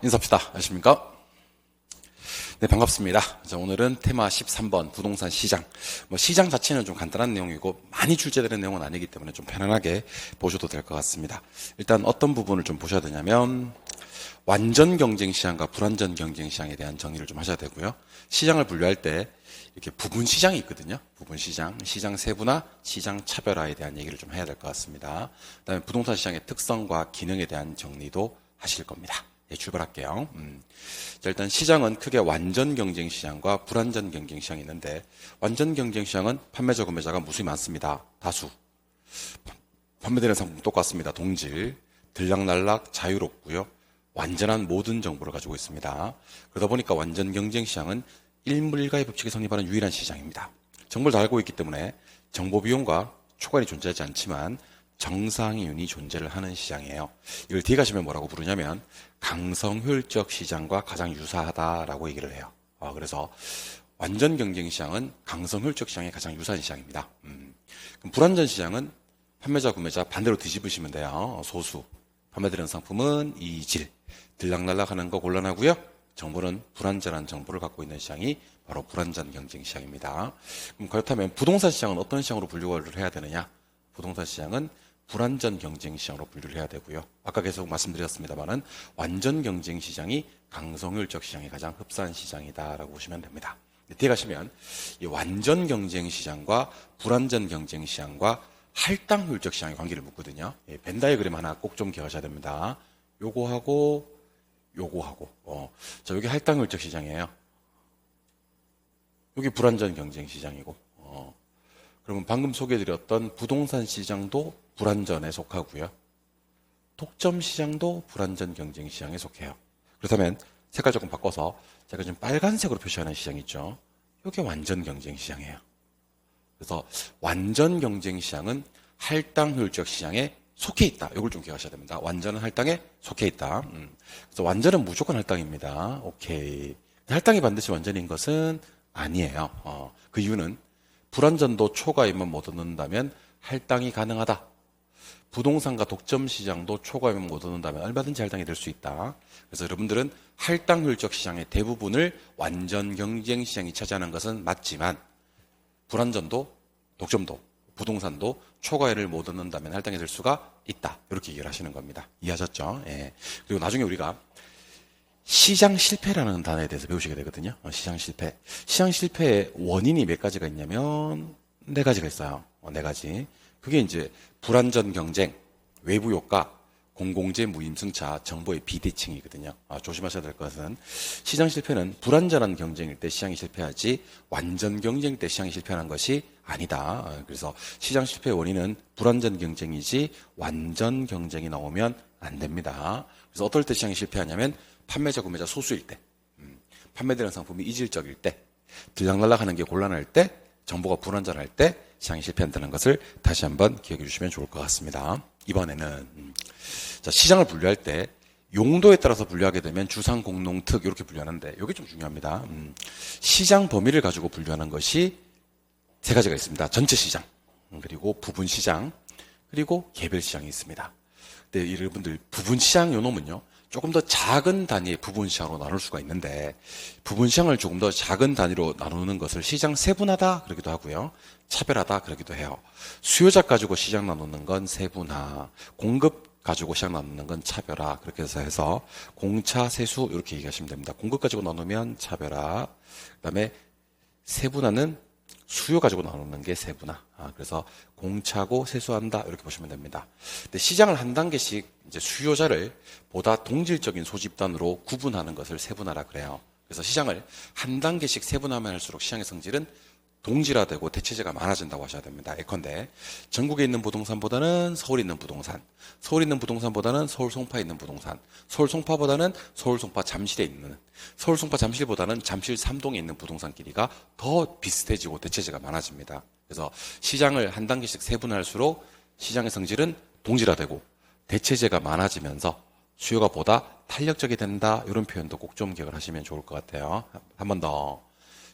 인사합시다. 안녕하십니까? 네, 반갑습니다. 자, 오늘은 테마 13번 부동산 시장. 시장 자체는 좀 간단한 내용이고 많이 출제되는 내용은 아니기 때문에 좀 편안하게 보셔도 될 것 같습니다. 일단 어떤 부분을 좀 보셔야 되냐면 완전 경쟁 시장과 불완전 경쟁 시장에 대한 정의를 좀 하셔야 되고요. 시장을 분류할 때 이렇게 부분 시장이 있거든요. 부분 시장, 시장 세분화, 시장 차별화에 대한 얘기를 좀 해야 될 것 같습니다. 그다음에 부동산 시장의 특성과 기능에 대한 정리도 하실 겁니다. 예, 출발할게요. 자, 일단 시장은 크게 완전 경쟁 시장과 불완전 경쟁 시장이 있는데, 완전 경쟁 시장은 판매자, 구매자가 무수히 많습니다. 다수. 판매되는 상품 똑같습니다. 동질. 들락날락 자유롭고요. 완전한 모든 정보를 가지고 있습니다. 그러다 보니까 완전 경쟁 시장은 일물일가의 법칙이 성립하는 유일한 시장입니다. 정보를 다 알고 있기 때문에 정보 비용과 초과이 존재하지 않지만 정상이윤이 존재를 하는 시장이에요. 이걸 뒤에 가시면 뭐라고 부르냐면 강성효율적 시장과 가장 유사하다라고 얘기를 해요. 그래서 완전 경쟁 시장은 강성효율적 시장에 가장 유사한 시장입니다. 그럼 불완전 시장은 판매자, 구매자 반대로 뒤집으시면 돼요. 소수. 판매되는 상품은 이질. 들락날락하는 거 곤란하고요. 정보는 불완전한 정보를 갖고 있는 시장이 바로 불완전 경쟁 시장입니다. 그럼 그렇다면 부동산 시장은 어떤 시장으로 분류를 해야 되느냐? 부동산 시장은 불완전 경쟁 시장으로 분류를 해야 되고요. 아까 계속 말씀드렸습니다만은 완전 경쟁 시장이 강성효율적 시장이 가장 흡사한 시장이다라고 보시면 됩니다. 뒤에 가시면 이 완전 경쟁 시장과 불완전 경쟁 시장과 할당효율적 시장의 관계를 묻거든요. 벤 다이어그램 하나 꼭 좀 기억하셔야 됩니다. 요거하고 자, 여기 할당효율적 시장이에요. 여기 불완전 경쟁 시장이고. 그러면 방금 소개해드렸던 부동산 시장도 불완전에 속하고요. 독점 시장도 불완전 경쟁 시장에 속해요. 그렇다면 색깔 조금 바꿔서 제가 지금 빨간색으로 표시하는 시장 있죠. 이게 완전 경쟁 시장이에요. 그래서 완전 경쟁 시장은 할당 효율적 시장에 속해 있다. 이걸 좀 기억하셔야 됩니다. 완전은 할당에 속해 있다. 그래서 완전은 무조건 할당입니다. 오케이. 할당이 반드시 완전인 것은 아니에요. 그 이유는 불완전도 초과이면 못 얻는다면 할당이 가능하다. 부동산과 독점 시장도 초과이면 못 얻는다면 얼마든지 할당이 될 수 있다. 그래서 여러분들은 할당 효율적 시장의 대부분을 완전 경쟁 시장이 차지하는 것은 맞지만 불완전도 독점도 부동산도 초과율을 못 얻는다면 할당이 될 수가 있다. 이렇게 얘기를 하시는 겁니다. 이해하셨죠? 예. 그리고 나중에 우리가 시장 실패라는 단어에 대해서 배우시게 되거든요. 시장 실패. 시장 실패의 원인이 몇 가지가 있냐면 4가지가 있어요. 4가지. 그게 이제 불완전 경쟁, 외부 효과, 공공재 무임승차, 정보의 비대칭이거든요. 조심하셔야 될 것은 시장 실패는 불완전한 경쟁일 때 시장이 실패하지 완전 경쟁일 때 시장이 실패하는 것이 아니다. 그래서 시장 실패의 원인은 불완전 경쟁이지 완전 경쟁이 나오면 안 됩니다. 그래서 어떨 때 시장이 실패하냐면 판매자, 구매자 소수일 때, 판매되는 상품이 이질적일 때, 들락날락하는 게 곤란할 때, 정보가 불완전할 때 시장이 실패한다는 것을 다시 한번 기억해 주시면 좋을 것 같습니다. 이번에는 자, 시장을 분류할 때 용도에 따라서 분류하게 되면 주상, 공농, 특 이렇게 분류하는데 이게 좀 중요합니다. 시장 범위를 가지고 분류하는 것이 3가지가 있습니다. 전체 시장, 그리고 부분 시장, 그리고 개별 시장이 있습니다. 근데 여러분들 부분 시장 요놈은요. 조금 더 작은 단위의 부분 시장으로 나눌 수가 있는데 부분 시장을 조금 더 작은 단위로 나누는 것을 시장 세분화다 그러기도 하고요. 차별화다 그러기도 해요. 수요자 가지고 시장 나누는 건 세분화, 공급 가지고 시장 나누는 건 차별화 그렇게 해서 공차, 세수 이렇게 얘기하시면 됩니다. 공급 가지고 나누면 차별화, 그다음에 세분화는 수요 가지고 나누는 게 세분화. 그래서 공차고 세수한다 이렇게 보시면 됩니다. 근데 시장을 한 단계씩 이제 수요자를 보다 동질적인 소집단으로 구분하는 것을 세분화라 그래요. 그래서 시장을 한 단계씩 세분화하면 할수록 시장의 성질은 동질화되고 대체재가 많아진다고 하셔야 됩니다. 예컨대 전국에 있는 부동산보다는 서울에 있는 부동산, 서울에 있는 부동산보다는 서울 송파에 있는 부동산, 서울 송파보다는 서울 송파 잠실에 있는, 서울 송파 잠실보다는 잠실 삼동에 있는 부동산끼리가 더 비슷해지고 대체재가 많아집니다. 그래서 시장을 한 단계씩 세분화할수록 시장의 성질은 동질화되고 대체재가 많아지면서 수요가 보다 탄력적이 된다. 이런 표현도 꼭 좀 기억을 하시면 좋을 것 같아요. 한 번 더.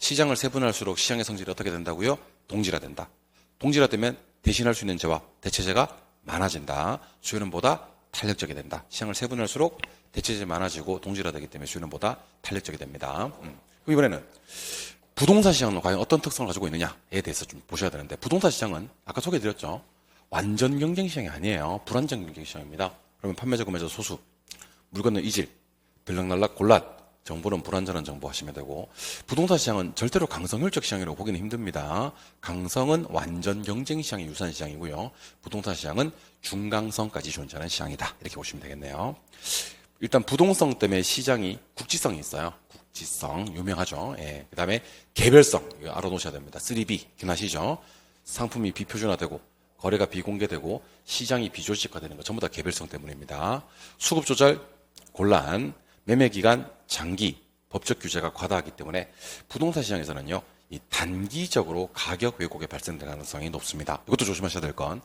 시장을 세분화할수록 시장의 성질이 어떻게 된다고요? 동질화된다. 동질화되면 대신할 수 있는 재와 대체재가 많아진다. 수요는 보다 탄력적이 된다. 시장을 세분할수록 대체적이 많아지고 동질화되기 때문에 수요는보다 탄력적이 됩니다. 그럼 이번에는 부동산 시장은 과연 어떤 특성을 가지고 있느냐에 대해서 좀 보셔야 되는데, 부동산 시장은 아까 소개해드렸죠. 완전 경쟁 시장이 아니에요. 불안전 경쟁 시장입니다. 그러면 판매자, 구매자 소수, 물건은 이질, 들락날락 곤란, 정보는 불완전한 정보 하시면 되고, 부동산 시장은 절대로 강성혈적 시장이라고 보기는 힘듭니다. 강성은 완전 경쟁 시장이 유사한 시장이고요. 부동산 시장은 중강성까지 존재하는 시장이다. 이렇게 보시면 되겠네요. 일단 부동성 때문에 시장이 국지성이 있어요. 국지성 유명하죠. 예. 그 다음에 개별성 이거 알아놓으셔야 됩니다. 3B 기억나시죠? 상품이 비표준화되고 거래가 비공개되고 시장이 비조직화되는 거 전부 다 개별성 때문입니다. 수급 조절, 곤란, 매매 기간, 장기, 법적 규제가 과다하기 때문에 부동산 시장에서는요, 이 단기적으로 가격 왜곡이 발생될 가능성이 높습니다. 이것도 조심하셔야 될 건,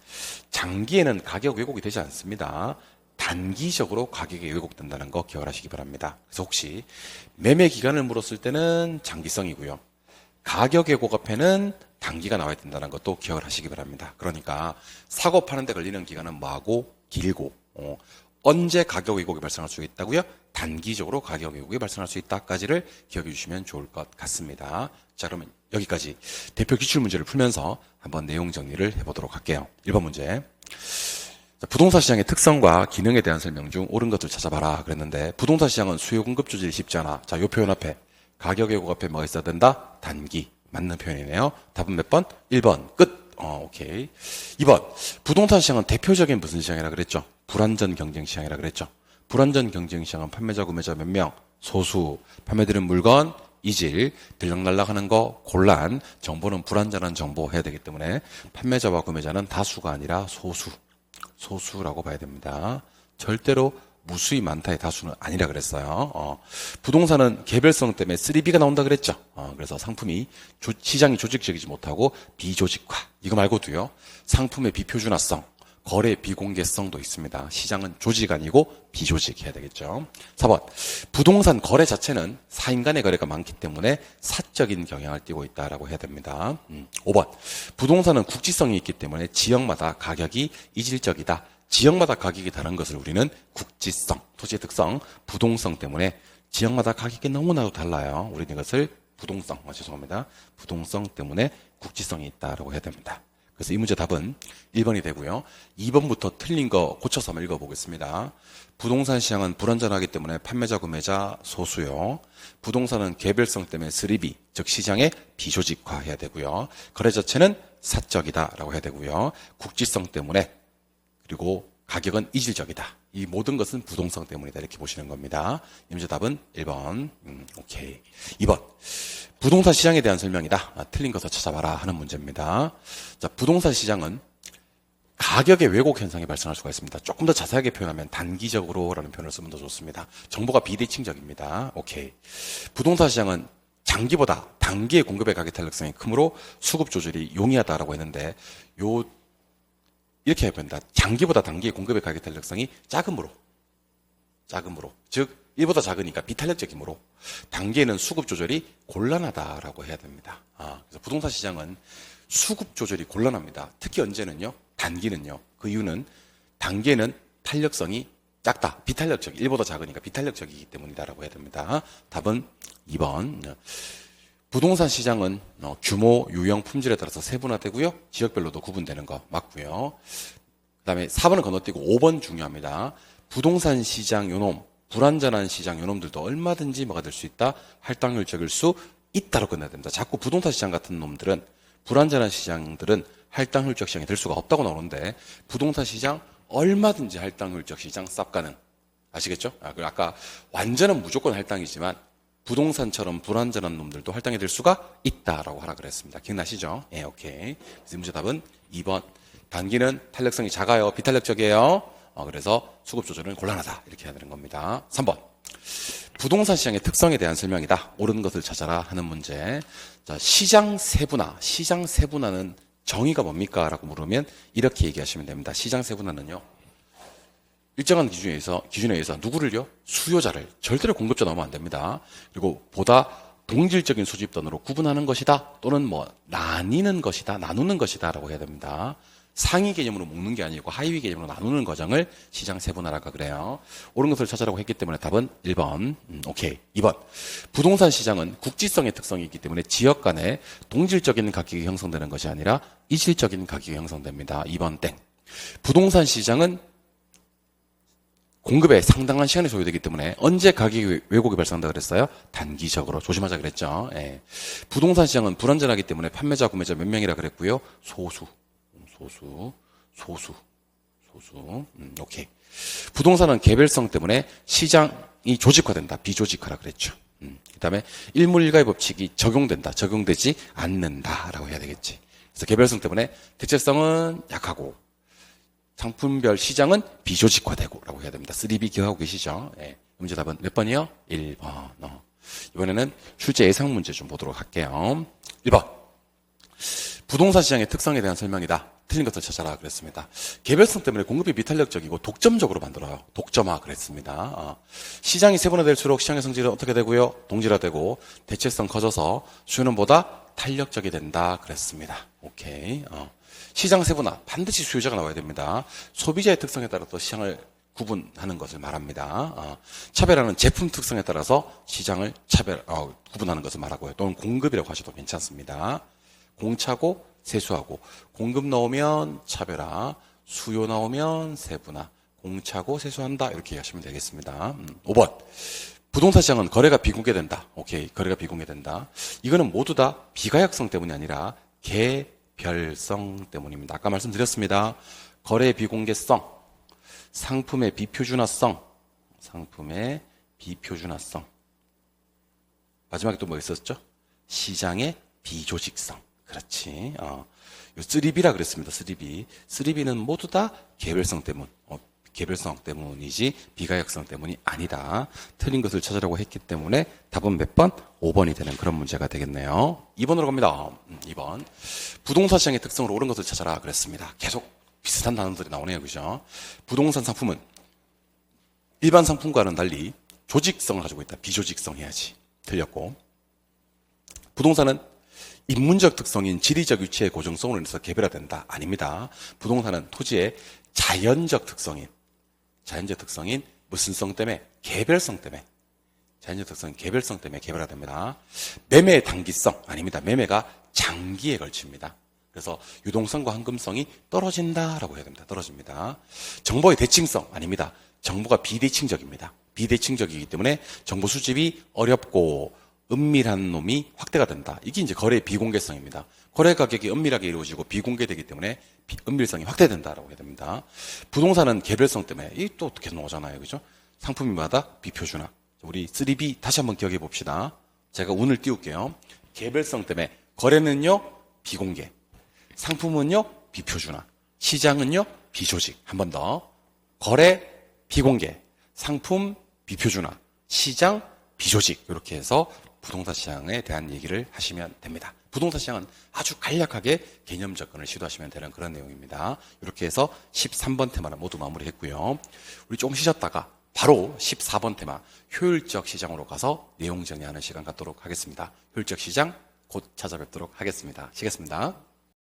장기에는 가격 왜곡이 되지 않습니다. 단기적으로 가격이 왜곡된다는 거 기억을 하시기 바랍니다. 그래서 혹시 매매 기간을 물었을 때는 장기성이고요. 가격 왜곡 앞에는 단기가 나와야 된다는 것도 기억을 하시기 바랍니다. 그러니까 사고 파는 데 걸리는 기간은 뭐하고 길고, 언제 가격 왜곡이 발생할 수 있다고요? 단기적으로 가격 왜곡이 발생할 수 있다까지를 기억해 주시면 좋을 것 같습니다. 자, 그러면 여기까지 대표 기출 문제를 풀면서 한번 내용 정리를 해보도록 할게요. 1번 문제. 자, 부동산 시장의 특성과 기능에 대한 설명 중 옳은 것을 찾아봐라 그랬는데, 부동산 시장은 수요 공급 조절이 쉽지 않아. 자, 요 표현 앞에 가격 왜곡 앞에 뭐가 있어야 된다? 단기. 맞는 표현이네요. 답은 몇 번? 1번. 끝. 오케이. 2번. 부동산 시장은 대표적인 무슨 시장이라 그랬죠? 불완전 경쟁 시장이라 그랬죠. 불완전 경쟁 시장은 판매자, 구매자 몇 명? 소수. 판매되는 물건, 이질, 들락날락하는 거, 곤란, 정보는 불완전한 정보 해야 되기 때문에 판매자와 구매자는 다수가 아니라 소수라고 봐야 됩니다. 절대로 무수히 많다의 다수는 아니라 그랬어요. 부동산은 개별성 때문에 3B가 나온다 그랬죠. 그래서 상품이 시장이 조직적이지 못하고 비조직화. 이거 말고도요, 상품의 비표준화성, 거래 비공개성도 있습니다. 시장은 조직 아니고 비조직 해야 되겠죠. 4번. 부동산 거래 자체는 사인 간의 거래가 많기 때문에 사적인 경향을 띠고 있다라고 해야 됩니다. 5번. 부동산은 국지성이 있기 때문에 지역마다 가격이 이질적이다. 지역마다 가격이 다른 것을 우리는 국지성, 토지의 특성, 부동성 때문에 지역마다 가격이 너무나도 달라요. 우리는 이것을 부동성, 죄송합니다. 부동성 때문에 국지성이 있다라고 해야 됩니다. 그래서 이 문제 답은 1번이 되고요. 2번부터 틀린 거 고쳐서 한번 읽어보겠습니다. 부동산 시장은 불완전하기 때문에 판매자, 구매자 소수요. 부동산은 개별성 때문에 3B, 즉 시장의 비조직화해야 되고요. 거래 자체는 사적이다라고 해야 되고요. 국지성 때문에, 그리고 가격은 이질적이다. 이 모든 것은 부동성 때문이다. 이렇게 보시는 겁니다. 이 문제 답은 1번. 오케이. 2번. 부동산 시장에 대한 설명이다. 틀린 것을 찾아봐라 하는 문제입니다. 자, 부동산 시장은 가격의 왜곡 현상이 발생할 수가 있습니다. 조금 더 자세하게 표현하면 단기적으로라는 표현을 쓰면 더 좋습니다. 정보가 비대칭적입니다. 오케이. 부동산 시장은 장기보다 단기의 공급의 가격 탄력성이 크므로 수급 조절이 용이하다라고 했는데, 이렇게 해본다. 장기보다 단기의 공급의 가격 탄력성이 작음으로. 즉, 1보다 작으니까 비탄력적이므로 단기에는 수급 조절이 곤란하다라고 해야 됩니다. 그래서 부동산 시장은 수급 조절이 곤란합니다. 특히 언제는요? 단기는요. 그 이유는 단기에는 탄력성이 작다. 비탄력적. 1보다 작으니까 비탄력적이기 때문이다라고 해야 됩니다. 답은 2번. 부동산 시장은 규모, 유형, 품질에 따라서 세분화되고요. 지역별로도 구분되는 거 맞고요. 그 다음에 4번은 건너뛰고 5번 중요합니다. 부동산 시장 요놈, 불완전한 시장 요놈들도 얼마든지 뭐가 될 수 있다? 할당률적일 수 있다로 끝내야 됩니다. 자꾸 부동산 시장 같은 놈들은, 불완전한 시장들은 할당률적 시장이 될 수가 없다고 나오는데, 부동산 시장 얼마든지 할당률적 시장 쌉 가능. 아시겠죠? 아까 완전한 무조건 할당이지만 부동산처럼 불완전한 놈들도 할당이 될 수가 있다라고 하라 그랬습니다. 기억나시죠? 예, 오케이. 그래서 문제 답은 2번. 단기는 탄력성이 작아요. 비탄력적이에요. 그래서 수급 조절은 곤란하다. 이렇게 해야 되는 겁니다. 3번. 부동산 시장의 특성에 대한 설명이다. 옳은 것을 찾아라 하는 문제. 자, 시장 세분화. 시장 세분화는 정의가 뭡니까? 라고 물으면 이렇게 얘기하시면 됩니다. 시장 세분화는요, 일정한 기준에 의해서 누구를요? 수요자를, 절대로 공급자 넣으면 안 됩니다. 그리고 보다 동질적인 수집단으로 구분하는 것이다. 또는 나뉘는 것이다. 나누는 것이다. 라고 해야 됩니다. 상위 개념으로 묶는 게 아니고 하위 개념으로 나누는 과정을 시장 세분화라고 그래요. 옳은 것을 찾으라고 했기 때문에 답은 1번. 오케이. 2번. 부동산 시장은 국지성의 특성이 있기 때문에 지역 간에 동질적인 가격이 형성되는 것이 아니라 이질적인 가격이 형성됩니다. 2번 땡. 부동산 시장은 공급에 상당한 시간이 소요되기 때문에 언제 가격이 왜곡이 발생한다 그랬어요? 단기적으로. 조심하자 그랬죠. 예. 부동산 시장은 불안전하기 때문에 판매자, 구매자 몇 명이라 그랬고요. 소수. 오케이. 부동산은 개별성 때문에 시장이 조직화된다. 비조직화라 그랬죠. 그 다음에 일물일가의 법칙이 적용된다. 적용되지 않는다라고 해야 되겠지. 그래서 개별성 때문에 대체성은 약하고 상품별 시장은 비조직화되고라고 해야 됩니다. 3B 기억하고 계시죠? 예. 문제 답은 몇 번이요? 1번. 이번에는 출제 예상 문제 좀 보도록 할게요. 1번. 부동산 시장의 특성에 대한 설명이다. 틀린 것을 찾아라 그랬습니다. 개별성 때문에 공급이 비탄력적이고 독점적으로 만들어요. 독점화 그랬습니다. 시장이 세분화될수록 시장의 성질은 어떻게 되고요? 동질화되고 대체성 커져서 수요는 보다 탄력적이 된다 그랬습니다. 오케이. 시장 세분화 반드시 수요자가 나와야 됩니다. 소비자의 특성에 따라 또 시장을 구분하는 것을 말합니다. 차별화는 제품 특성에 따라서 시장을 구분하는 것을 말하고요. 또는 공급이라고 하셔도 괜찮습니다. 공차고 세수하고 공급 나오면 차별화, 수요 나오면 세분화, 공차고 세수한다 이렇게 하시면 되겠습니다. 5번. 부동산 시장은 거래가 비공개된다. 오케이. 거래가 비공개된다. 이거는 모두 다 비가역성 때문이 아니라 개별성 때문입니다. 아까 말씀드렸습니다. 거래의 비공개성, 상품의 비표준화성, 마지막에 또 뭐 있었죠? 시장의 비조직성. 그렇지. 3B라 그랬습니다. 3B. 3B는 모두 다 개별성 때문이지 비가역성 때문이 아니다. 틀린 것을 찾으라고 했기 때문에 답은 몇 번? 5번이 되는 그런 문제가 되겠네요. 2번으로 갑니다. 2번. 부동산 시장의 특성으로 옳은 것을 찾아라 그랬습니다. 계속 비슷한 단어들이 나오네요. 그죠? 부동산 상품은 일반 상품과는 달리 조직성을 가지고 있다. 비조직성 해야지. 틀렸고. 부동산은 인문적 특성인 지리적 위치의 고정성으로 인해서 개별화된다. 아닙니다. 부동산은 토지의 자연적 특성인 무슨 성 때문에? 개별성 때문에. 자연적 특성인 개별성 때문에 개별화됩니다. 매매의 단기성 아닙니다. 매매가 장기에 걸칩니다. 그래서 유동성과 황금성이 떨어진다라고 해야 됩니다. 떨어집니다. 정보의 대칭성 아닙니다. 정보가 비대칭적입니다. 비대칭적이기 때문에 정보 수집이 어렵고 은밀한 놈이 확대가 된다. 이게 이제 거래의 비공개성입니다. 거래 가격이 은밀하게 이루어지고 비공개되기 때문에 은밀성이 확대된다라고 해야 됩니다. 부동산은 개별성 때문에 이 또 계속 나오잖아요. 그죠? 상품마다 비표준화. 우리 3B 다시 한번 기억해 봅시다. 제가 운을 띄울게요. 개별성 때문에 거래는요 비공개, 상품은요 비표준화, 시장은요 비조직. 한 번 더. 거래 비공개, 상품 비표준화, 시장 비조직. 이렇게 해서 부동산 시장에 대한 얘기를 하시면 됩니다. 부동산 시장은 아주 간략하게 개념 접근을 시도하시면 되는 그런 내용입니다. 이렇게 해서 13번 테마는 모두 마무리했고요. 우리 조금 쉬셨다가 바로 14번 테마 효율적 시장으로 가서 내용 정리하는 시간 갖도록 하겠습니다. 효율적 시장 곧 찾아뵙도록 하겠습니다. 쉬겠습니다.